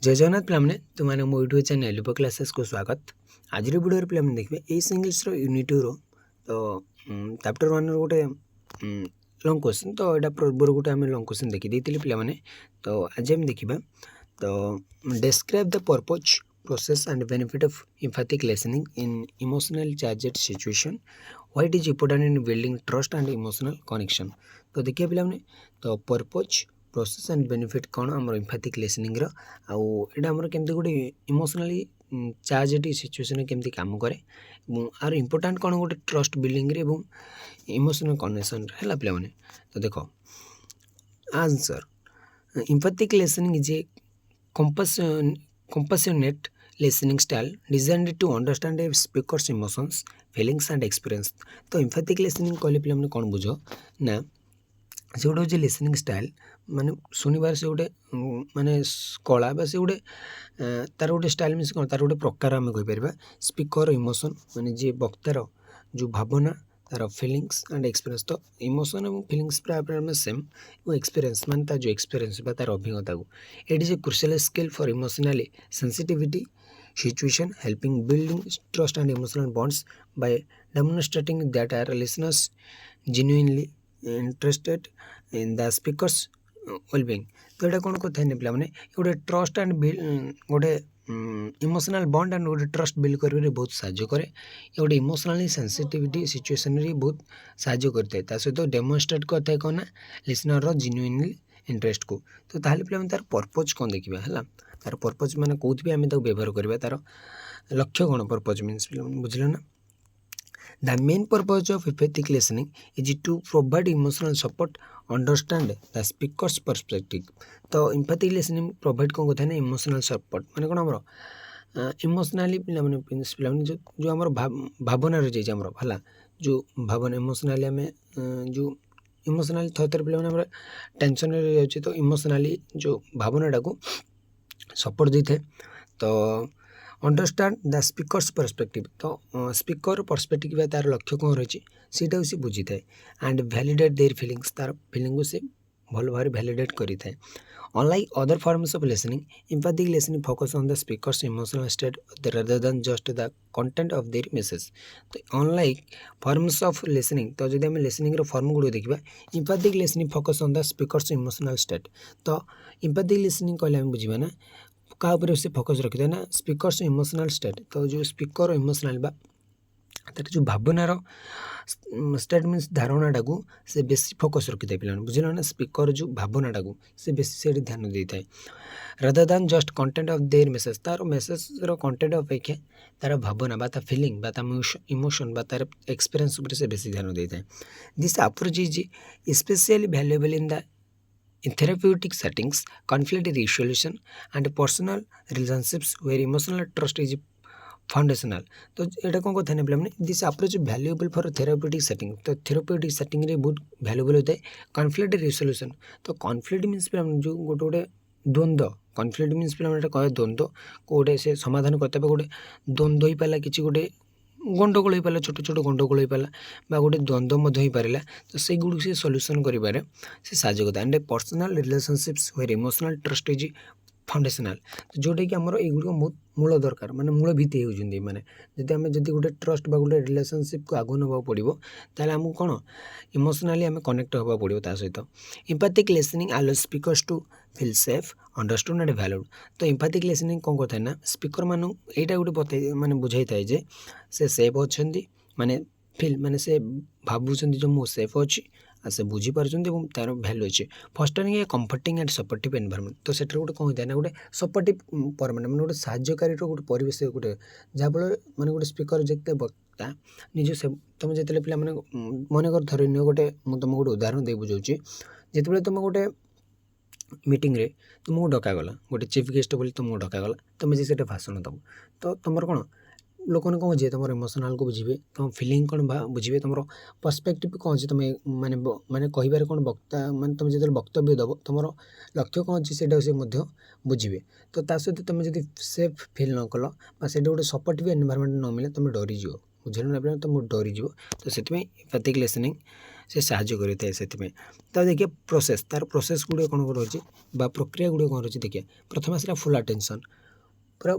जय जगन्नाथ पे तुमने मो यूट्यूब चैनल लिपु क्लासेस को स्वागत। आज वीडियो पे देखिए एस इंग्लिश यूनिट 2 रो तो चैप्टर 1 गोटे लॉन्ग क्वेश्चन तो यहाँ पूर्व गोटे आम लॉन्ग क्वेश्चन देखी पे तो आज आम देखा तो describe the purpose process and benefit of empathic listening in emotional charged situation why it is important in building trust and emotional connection. तो देखिए पे तो पर्पज प्रोसेस एंड बेनिफिट कौन आम एम्पैथिक लिसनिंग आउटा आमर केमती गोटे इमोशनली चार्ज सिचुएशन केमती काम करे आर इंपोर्टाट कौन गोटे ट्रस्ट बिल्डिंग रे इमोशनल कनेक्शन है पे। तो देख answer empathic listening is a compassionate listening style designed to understand a speaker's emotions feelings and experience। तो empathic listening कहले पे कौन बुझ ना से गोटे हूँ लिसनिंग स्टाइल माने शुणवार से गोटे माने कला बा से गोटे तार गोटे स्टाइल मीन कौन तार गोटे प्रकार आम कहीपर स्पीकर इमोशन माने जी वक्तार जो भावना तार फिलिंग्स एंड एक्सपीरियंस। तो इमोशन और फिलिंग्स प्राय सेम और एक्सपीरियंस माने तार जो एक्सपीरियंस तार अभिज्ञता को it is a crucial skill for emotionally sensitivity situation helping building trust and emotional bonds by demonstrating that our listeners genuinely interested in the speakers well-being। तो यहाँ कौन कथा है पे गोटे ट्रस्ट एंड गोटे इमोशनल बॉन्ड एंड गोटे trust build कर बहुत साहाय्य करे गोटे इमोशनली सेंसिटिविटी सिचुएशन रे बहुत साहाय्य करते सहित डेमोन्स्ट्रेट करता है कौन ना लिसनर जेन्युइनली इंटरेस्ट को। तो ताहले पे तार पर्पज कौन देखा है तार पर्पज माने कौन भी आम व्यवहार करवा तार लक्ष्य कौन पर्पज मीन्स बुझल ना। The main purpose of empathic listening is to provide emotional support, understand the speaker's perspective। तो empathic listening provide कौन कहता है ना इमोशनल सपोर्ट माने कौन आमर इमोशनली पे जो आमर भावना रही जाए आमर है जो भावना इमोशनली आम जो इमोशनली थे थे पे टेंशन रही जाए तो इमोशनली जो भावनाटा को सपोर्ट दे थाए। तो अंडरस्टैंड द स्पीकर्स परस्पेक्टिव तो स्पीकर परस्पेक्टिव तार लक्ष्य कौन रही सीटा सी बुझी थाए एंड वैलिडेट देयर फीलिंग्स तार फीलिंग को से भल भाव वैलिडेट करी थाए। Unlike other forms of listening empathic listening focus on the speakers emotional state rather than just the content of their message. तो अनलाइक फॉर्म्स ऑफ लिसनिंग तो जब आम लिसनिंग फॉर्म गुड़ देखा empathic listening focus on the speakers emotional state. तो empathic listening कहले बुझा ना क्या से फोकस रखी था ना स्पीकर्स इमोशनल स्टेट। तो जो स्पीकर इमोशनल बा तार जो भावनार स्टेट मीन्स धारणाटा को से बेसी फोकस रखी था पे बुझल ना स्पीकर जो भावनाटा को से बेसी से ध्यान दे था rather than just content of their message तार मैसेज कंटेंट अपेक्षा तार भावना बा तार फिलिंग बा तार इमोशन बा तार एक्सपीरियंस से बेसी ध्यान दे था। This approach is specially valuable in the in therapeutic settings, conflict resolution and personal relationships where emotional trust is foundational. तो यहाँ कौन कहते हैं पे this approach valuable for therapeutic setting. तो थेराप्यूटिक सेटिंग रे बहुत वैल्यूएबल होता है कॉन्फ्लिक्ट रिसोल्यूशन। तो कॉन्फ्लिक्ट मीन्स पे जो गोटे गोटे द्वंद्व कॉन्फ्लिक्ट मीन्स पे कहे द्वंद्व गोटे से समाधान करते गोटे द्वंद्व हो पाला कि गोटे गंडगोल हो पाला छोट छोट गंडगोल हो पाला बा गोटे द्वंद्व हो पारा तो से गुड़ से सल्यूशन कर साहय करता and personal relationships where emotional trust is foundational. तो जोटा कि आमर युग बहुत मूल दरकार माने मूल भित्ति होती माने जब आम जब गोटे ट्रस्ट बा गोटे रिलेशनशिप को आगु ना पड़ो ताले आमको कौन इमोशनली आम कनेक्ट होगा पड़ो ता सहित। Empathic listening allow speakers to feel safe understood and valued. तो एम्पैथिक लिसनिंग कौन कहता है ना स्पीकर मान यहाँ गोटे बता माने बुझाई थाए जे से सेफ अच्छा माने फिल माने से भावुं जो मु सेफ अच्छी से बुझीपार तार भैल्यू अच्छे फस्टरिंग ए कंफर्टिंग एंड सपोर्टिव एनवायरमेंट। तो से गोटे कौन होता है ना गोटे सपोर्टिव परमानेंट मैंने गोटे साहाय्यकारी गोटे परिवेश गोटे जहाँफल मैंने गोटे स्पीकर जिते वक्ता निज से तुम जिते पे मैंने मन कर धर नि गोटे मुझे तुमको गोटे उदाहरण दे बुझाऊँगी जिते तुम गोटे मीटिंग रे तुमको डकागला गोटे चीफ गेस्ट बोली तुमको डकागला तुम जे से भाषण दब तो तुम कौन लोक कौन बुझे तुम इमोशनल को बुझे तुम फिलिंग कौन बुझे तुम पर्सपेक्टिव कौन अच्छे तुम माने माने कहबार कौन वक्ता माने तुम जो वक्तव्य दब तुम लक्ष्य कौन अच्छे से बुझे। तो सहित तुम जब सेफ फिल न कल से गोटे सपोर्टिव एनवायरमेंट न मिले तुम डरीज बुझल ना तुम डरीज। तो से एम्पैथिक लिसनिंग से साहाय्य करें से देखिए प्रोसेस तार प्रोसेस गुड़े कौन रही प्रक्रिया गुड़े कौन रही देखिए प्रथम आसला फुल अटेंशन पूरा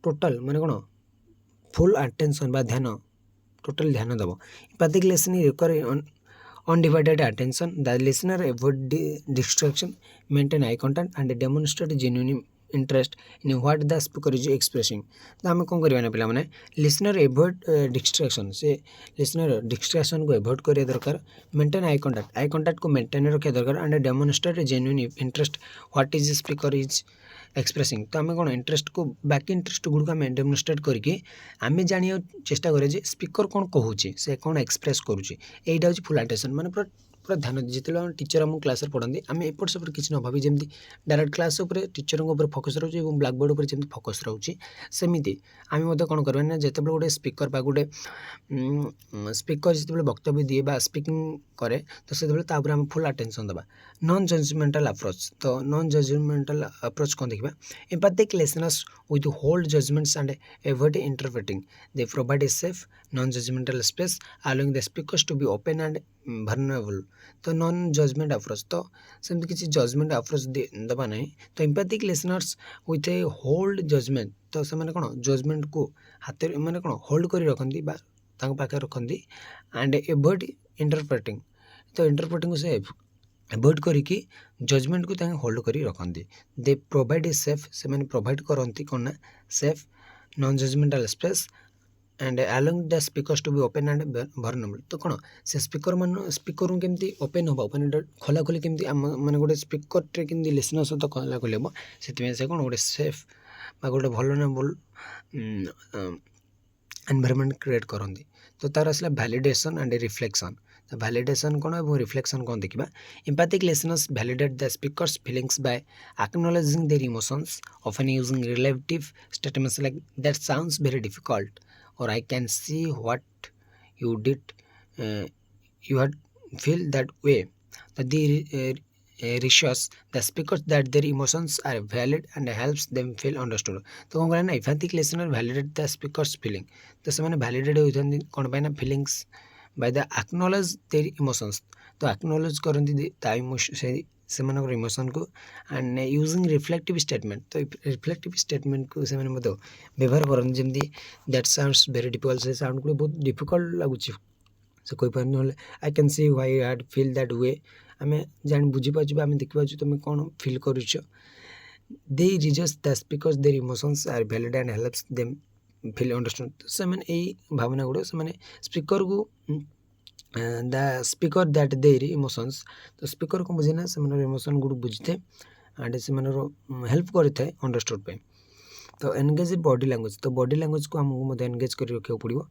टोटाल माने कौन फुल अटेंशन बा ध्यान टोटाल ध्यान दब empathic listening require undivided attention. The listener avoid distraction, maintain eye contact and demonstrate genuine interest in what the speaker is expressing. तो आम कौन करवा पे मैंने लिसनर एभोड डिस्ट्राक्शन से लिसनर डिस्ट्राक्शन को एभोड करिया दरकार मेंटेन आई कंटाक्ट को मेंटेन रखा दरकार and demonstrate genuine interest what is speaker is expressing. तो आम कौन इंटरेस्ट को बैक इंटरेस्ट गुड़ आम डेमोनस्ट्रेट करके आम जाना चेष्टा करें स्पीकर कौन कहूँ से कौन एक्सप्रेस करुँचे यहीटा हूँ फुल अटेंशन माने पूरा पूरा ध्यान जिते टीचर आम क्लास पढ़ाती आम एपट सेपट किसी न भावी जमी डायरेक्ट क्लास उपर टीचर फोकस रोचे और ब्लाक बोर्ड पर फोकस रोचे सेमती आम कौन करवा ना जिते गोटे स्पीकर बा गोटे स्पीकर जिते वक्तव्य दिए बा स्पीकिंग करे तो से आम फुल अटेंशन देवा. Non judgmental approach. तो नॉन जजमेंटल अप्रोच कौन देखा empathic listeners with hold judgments and avoid interpreting. They provide a safe, non-judgmental space, allowing the speakers to be open and vulnerable. तो non judgment approach तो सेमती किसी judgment approach देवा ना तो empathic listeners with a hold judgment तो से कौन जजमेंट को हाथ मैंने कौन होल्ड कर रखती पाखे रखती एंड एवॉइड इंटरप्रेटिंग. तो इंटरप्रेटिंग से एवॉइड करिकी जजमेंट को होल्ड कर रखती. दे प्रोवाइड ए सेफ से प्रोवाइड करती कौन ना safe non judgmental space and along the speakers to be open and vulnerable. तो कौन से स्पीकर केमती ओपन हम ओपन खोला खोली केमती माने गोटे स्पीकर केमती लिसनर सहित खोला खोली हम से कौन गोटे सेफ बा गोटे vulnerable एनवायरनमेंट क्रिएट करती. तो तार आसला वैलिडेशन एंड रिफ्लेक्शन. तो वैलिडेशन कौन और रिफ्लेक्शन कौन देखा empathic listeners validate the speaker's feelings by acknowledging their emotions often using relative statements like that sounds very difficult और I can see what you did you had feel that way. That the reassures the speakers that their emotions are valid and helps them feel understood. तो कौन करें ना empathic listener validate the speakers feeling. तो से validate होती कौन पाए ना feelings by the acknowledge their emotions. तो acknowledge करती ता इमोशन से इमोशन को एंड यूजिंग रिफ्लेक्टिव स्टेटमेंट. तो रिफ्लेक्टिव स्टेटमेंट को से व्यवहार करते जमी दैट साउंड्स वेरी डिफिकल्ट. से साउंड को बहुत डिफिकल्ट लगुच से कोई पार ना I can see why you had feel that way आम जान बुझीपार आम देखिपार तुम कौन फिल करुच. They suggest the speaker's their emotions are valid and helps them feel understand. से यही भावना गुड़ा से स्पीकर को the speaker that their emotions. तो स्पीकर को बुझे ना से इमोशन गुड़ बुझे एंड से हेल्प करता है अंडरस्टूड पे. तो एनगेज बॉडी लैंग्वेज. तो बॉडी लैंग्वेज को आमको एनगेज कर रखा पड़ो.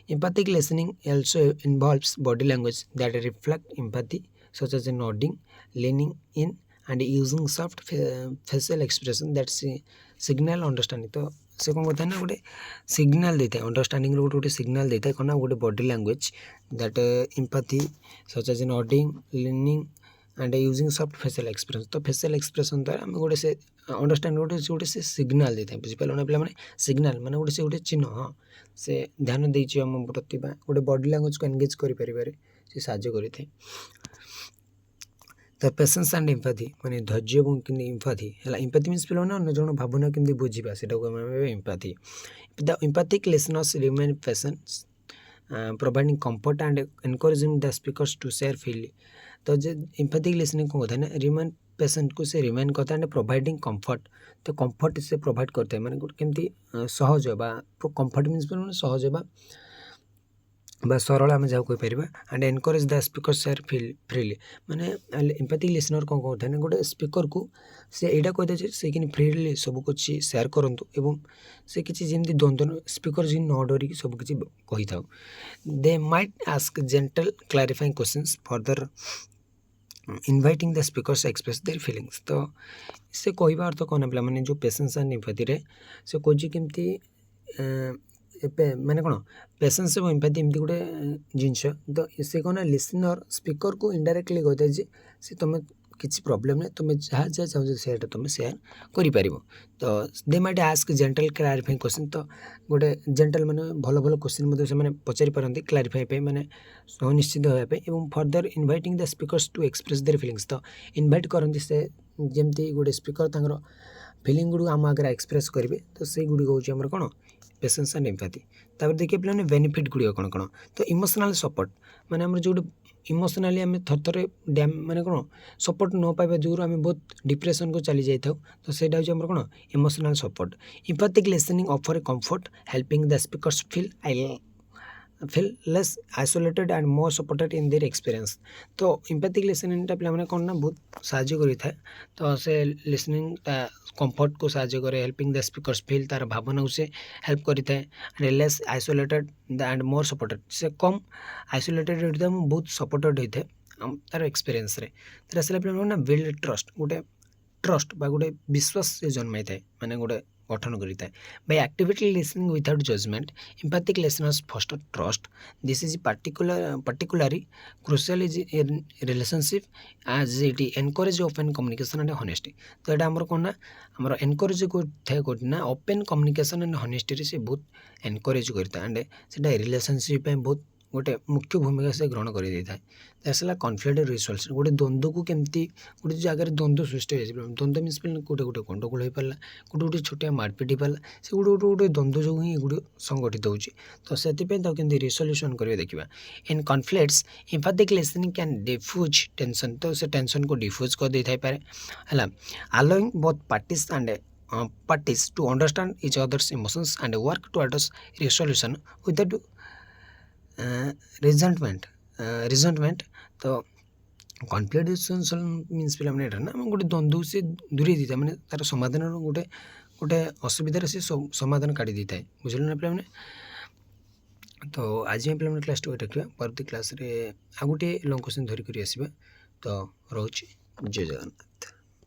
Empathic listening also involves body language that reflect empathy, such as nodding, leaning in, and using soft facial expression that signal understanding. तो से कौन कहता है ना गोटे सिग्नाल देता है अंडरस्टैंडिंग गोटे सिग्नाल देता है कौन गोटे body language that empathy such as nodding leaning and using soft facial expression. तो फेशियल एक्सप्रेशन द्वारा आम गोटे से अंडरस्टैंड गोटे से सिग्नाल देता है बुझीपारे ना पे सिग्नाल माने गोटे से गोटे चिन्ह हाँ से ध्यान देती आम प्रति गोटे बॉडी लैंग्वेज को एनगेज कर साहाଯ୍य करें. तो पेशेंस एंड एम्पैथी माने धैर्य और कि एम्पैथी है. एम्पैथी मीन्स पे ना अन्य जन भावना केमती बुझा से empathy. The empathic listeners remain patient providing comfort and encouraging the speakers to share feel. तो जो एम्पैथिक लिसनिंग कौन कहता है ना रिमेन पेशेंट को से रिमेन करता है एंड प्रोवाइडिंग कंफर्ट. तो कंफर्ट से प्रोवाइड करता है माने केमती सहज बा कंफर्ट मीन्स पे सहज बा सरल आम जहाँ कहीपर and encourage the speaker share feel freely. माने एम्पैथिक लिसनर कौन कहता है ना गोटे स्पीकर को से यहाँ कहते से कि फ्रीली सब कुछ शेयर करूँ एवं से किसी जमी द्वंद्व स्पीकर जी न डरिकी सबकि कही था. They might ask gentle clarifying questions further inviting the speaker's express their feelings. तो से कहवा अर्थ कौन पे मैंने जो पेशेंस एंड एम्पैथी रे से कहे केमती माने कौन पेशेंस और एम्पैथी एमती गोटे जिनस. तो से कौन लिसनर स्पीकर को इनडायरेक्टली कहता है से तुम କିଛି ପ୍ରୋବ୍ଲେମ୍ ନାହିଁ, ତୁମେ ଯାହା ଯାହା ଚାହୁଁଛ ସେଇଟା ତୁମେ ସେୟାର କରିପାରିବ। ତ ଦେ ମାଇଟ୍ ଆସ୍କ ଜେଣ୍ଟାଲ୍ କ୍ଲାରିଫାଇଂ କ୍ୱେଶ୍ଚିନ୍। ତ ଗୋଟେ ଜେଣ୍ଟାଲ୍ ମାନେ ଭଲ ଭଲ କ୍ୱେଶ୍ଚିନ୍ ମଧ୍ୟ ସେମାନେ ପଚାରିପାରନ୍ତି କ୍ଲାରିଫାଇ ପାଇଁ, ମାନେ ସୁନିଶ୍ଚିତ ହେବା ପାଇଁ, ଏବଂ further inviting the speaker's to express their feelings. ତ ଇନଭାଇଟ୍ କରନ୍ତି ସେ, ଯେମିତି ଗୋଟେ ସ୍ପିକର ତାଙ୍କର ଫିଲିଙ୍ଗ ଗୁଡ଼ିକୁ ଆମ ଆଗରେ ଏକ୍ସପ୍ରେସ୍ କରିବେ। ତ ସେଇଗୁଡ଼ିକ ହେଉଛି ଆମର କ'ଣ, ପେସେନ୍ସ ଆଣ୍ଡ ଏମ୍ପାଥି। ତାପରେ ଦେଖିବା ପିଲାମାନେ ବେନିଫିଟ୍ ଗୁଡ଼ିକ କ'ଣ କ'ଣ। ତ ଇମୋସନାଲ୍ ସପୋର୍ଟ, ମାନେ ଆମର ଯେଉଁଠି ଇମୋସନାଲି ଆମେ ଥରେ ମାନେ କ'ଣ ସପୋର୍ଟ ନ ପାଇବା ଯୋଗୁଁରୁ ଆମେ ବହୁତ ଡିପ୍ରେସନ୍କୁ ଚାଲି ଯାଇଥାଉ। ତ ସେଇଟା ହେଉଛି ଆମର କ'ଣ, emotional support. Empathic listening offer a comfort helping the speaker's feel less isolated and more supported in their experience. ତ ଇମ୍ପାଥିକ୍ ଲିସନିଂଟା ପିଲାମାନେ କ'ଣ ନା ବହୁତ ସାହାଯ୍ୟ କରିଥାଏ। ତ ସେ ଲିସନିଂ ତା କମ୍ଫର୍ଟକୁ ସାହାଯ୍ୟ କରେ, ହେଲ୍ପିଂ ଦ ସ୍ପିକର୍ସ ଫିଲ୍, ତା'ର ଭାବନାକୁ ସେ ହେଲ୍ପ କରିଥାଏ। Less isolated and more supported, ସେ କମ୍ ଆଇସୋଲେଟେଡ୍ ହୋଇଥାଏ ଏବଂ ବହୁତ ସପୋର୍ଟେଡ୍ ହୋଇଥାଏ ତା'ର ଏକ୍ସପିରିଏନ୍ସରେ। ତା'ର ଆସିଲା ପିଲାମାନେ ନା ବିଲ୍ଡ ଟ୍ରଷ୍ଟ, ଗୋଟେ ଟ୍ରଷ୍ଟ ବା ଗୋଟେ ବିଶ୍ୱାସ ସେ ଜନ୍ମାଇଥାଏ, ମାନେ ଗୋଟେ ଗଠନ କରିଥାଏ। By actively listening without judgement empathic listeners foster trust. This is particularly crucial in relationship as it encourage open communication and honesty। ତ ଏଇଟା ଆମର କ'ଣ ନା, ଆମର ଏନକରେଜ କରିଥାଏ କୋଉଠି ନା ଓପେନ୍ କମ୍ୟୁନିକେସନ୍ ଆଣ୍ଡ ହନେଷ୍ଟିରେ ସେ ବହୁତ ଏନକରେଜ କରିଥାଏ, ଆଣ୍ଡ ସେଇଟା ରିଲେସନସିପ୍ ପାଇଁ ବହୁତ ଗୋଟେ ମୁଖ୍ୟ ଭୂମିକା ସେ ଗ୍ରହଣ କରିଦେଇଥାଏ। ଆସିଲା କନଫ୍ଲିକ୍ଟ ରିସଲ୍ୟୁସନ୍, ଗୋଟେ ଦ୍ୱନ୍ଦ୍ୱକୁ କେମିତି, ଗୋଟେ ଜାଗାରେ ଦ୍ୱନ୍ଦ୍ୱ ସୃଷ୍ଟି ହୋଇଛି, ଦ୍ୱନ୍ଦ୍ୱ ମିନ୍ସ କୋଉଠି ଗୋଟେ ଗଣ୍ଡଗୋଳ ହୋଇପାରିଲା, କୋଉଠି ଛୋଟିଆ ମାରପିଟ ହୋଇପାରିଲା, ସେ ଗୋଟେ ଦ୍ୱନ୍ଦ୍ୱ ଯୋଗୁଁ ହିଁ ଏଗୁଡ଼ିକ ସଂଗଠିତ ହେଉଛି। ତ ସେଥିପାଇଁ ତାକୁ କେମିତି ରିସଲ୍ୟୁସନ୍ କରିବା ଦେଖିବା। In conflicts empathic listening can diffuse tension. ତ ସେ ଟେନସନ୍କୁ ଡିଫ୍ୟୁଜ୍ କରିଦେଇଥାଇପାରେ ହେଲା, allowing both parties to understand each other's emotions and work towards resolution without resentment। ତ କନଫ୍ଲିକ୍ଟ ରିଜଲ୍ୟୁସନ୍ ମିନ୍ସ ପିଲାମାନେ ଏଇଟା ନା, ଗୋଟେ ଦ୍ୱନ୍ଦ୍ୱ ସେ ଦୂରେଇ ଦେଇଥାଏ, ମାନେ ତା'ର ସମାଧାନର ଗୋଟେ ଅସୁବିଧାରେ ସେ ସମାଧାନ କାଢ଼ି ଦେଇଥାଏ। ବୁଝିଲେ ନା ପିଲାମାନେ। ତ ଆଜି ଆମେ ପିଲାମାନେ କ୍ଲାସ୍ଟି ରଖିବା, ପରବର୍ତ୍ତୀ କ୍ଲାସ୍ରେ ଆଉ ଗୋଟିଏ ଲଙ୍ଗ କ୍ୱେଶ୍ଚିନ୍ ଧରିକରି ଆସିବା। ତ ରହୁଛି, ଜୟ ଜଗନ୍ନାଥ।